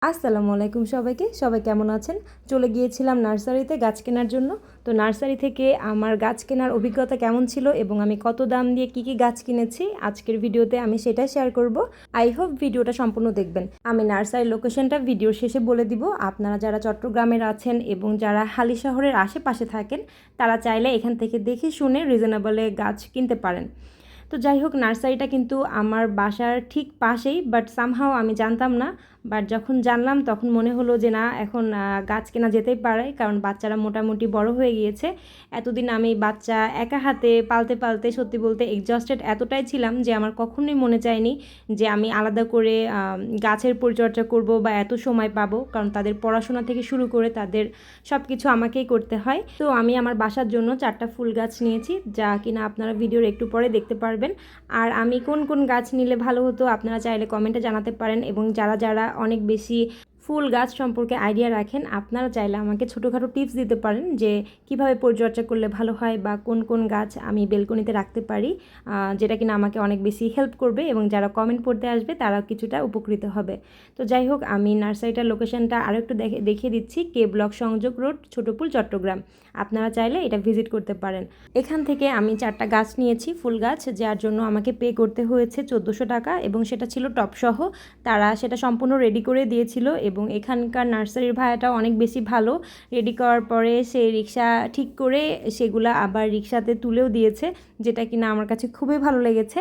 আসসালামু আলাইকুম সবাইকে। সবাই কেমন আছেন? চলে গিয়েছিলাম নার্সারিতে গাছ কেনার জন্য। তো নার্সারি থেকে আমার গাছ কেনার অভিজ্ঞতা কেমন ছিল এবং আমি কত দাম দিয়ে কী গাছ কিনেছি আজকের ভিডিওতে আমি সেটাই শেয়ার করব। আই হোপ ভিডিওটা সম্পূর্ণ দেখবেন। আমি নার্সারির লোকেশনটা ভিডিওর শেষে বলে দিব। আপনারা যারা চট্টগ্রামের আছেন এবং যারা হালি শহরের আশেপাশে থাকেন তারা চাইলে এখান থেকে দেখে শুনে রিজনেবলে গাছ কিনতে পারেন। তো যাই হোক, নার্সারিটা কিন্তু আমার বাসার ঠিক পাশেই, বাট সামহাও আমি জানতাম না। বাট যখন জানলাম তখন মনে হলো যে না, এখন গাছ কেনা যেতেই পারে, কারণ বাচ্চারা মোটামুটি বড় হয়ে গিয়েছে। এতদিন আমি বাচ্চা একা হাতে পালতে পালতে সত্যি বলতে এক্সজস্টেড এতটাই ছিলাম যে আমার কখনোই মনে চায়নি যে আমি আলাদা করে গাছের পরিচর্যা করব বা এত সময় পাবো, কারণ তাদের পড়াশোনা থেকে শুরু করে তাদের সব কিছু আমাকেই করতে হয়। তো আমি আমার বাসার জন্য 4টা ফুল গাছ নিয়েছি, যা কিনা আপনারা ভিডিওর একটু পরে দেখতে পারবেন। আর আমি কোন কোন গাছ নিলে ভালো হতো আপনারা চাইলে কমেন্টে জানাতে পারেন, এবং যারা যারা অনেক বেশি ফুল গাছ সম্পর্কে আইডিয়া রাখেন আপনারা চাইলে আমাকে ছোটোখাটো টিপস দিতে পারেন যে কিভাবে পরিচর্যা করলে ভালো হয় বা কোন কোন গাছ আমি বেলকনিতে রাখতে পারি, যেটা কিনা আমাকে অনেক বেশি হেল্প করবে এবং যারা কমেন্ট পড়তে আসবে তারা কিছুটা উপকৃত হবে। তো যাই হোক, আমি নার্সারিটার লোকেশনটা আরও একটু দেখিয়ে দিচ্ছি। কে ব্লক সংযোগ রোড, ছোটপুল, চট্টগ্রাম। আপনারা চাইলে এটা ভিজিট করতে পারেন। এখান থেকে আমি 4টা গাছ নিয়েছি, ফুল গাছ, যার জন্য আমাকে পে করতে হয়েছে 1400 টাকা, এবং সেটা ছিল টপসহ। তারা সেটা সম্পূর্ণ রেডি করে দিয়েছিল, এবং এখানকার নার্সারির ভাড়াটাও অনেক বেশি ভালো। রেডি করার পরে সেই রিক্সা ঠিক করে সেগুলা আবার রিক্সাতে তুলেও দিয়েছে, যেটা কিনা আমার কাছে খুবই ভালো লেগেছে।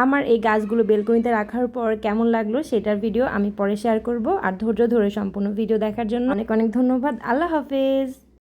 আমার এই গাছগুলো বেলকনিতে রাখার পর কেমন লাগলো সেটার ভিডিও আমি পরে শেয়ার করব। আর ধৈর্য ধরে সম্পূর্ণ ভিডিও দেখার জন্য অনেক অনেক ধন্যবাদ। আল্লাহ হাফেজ।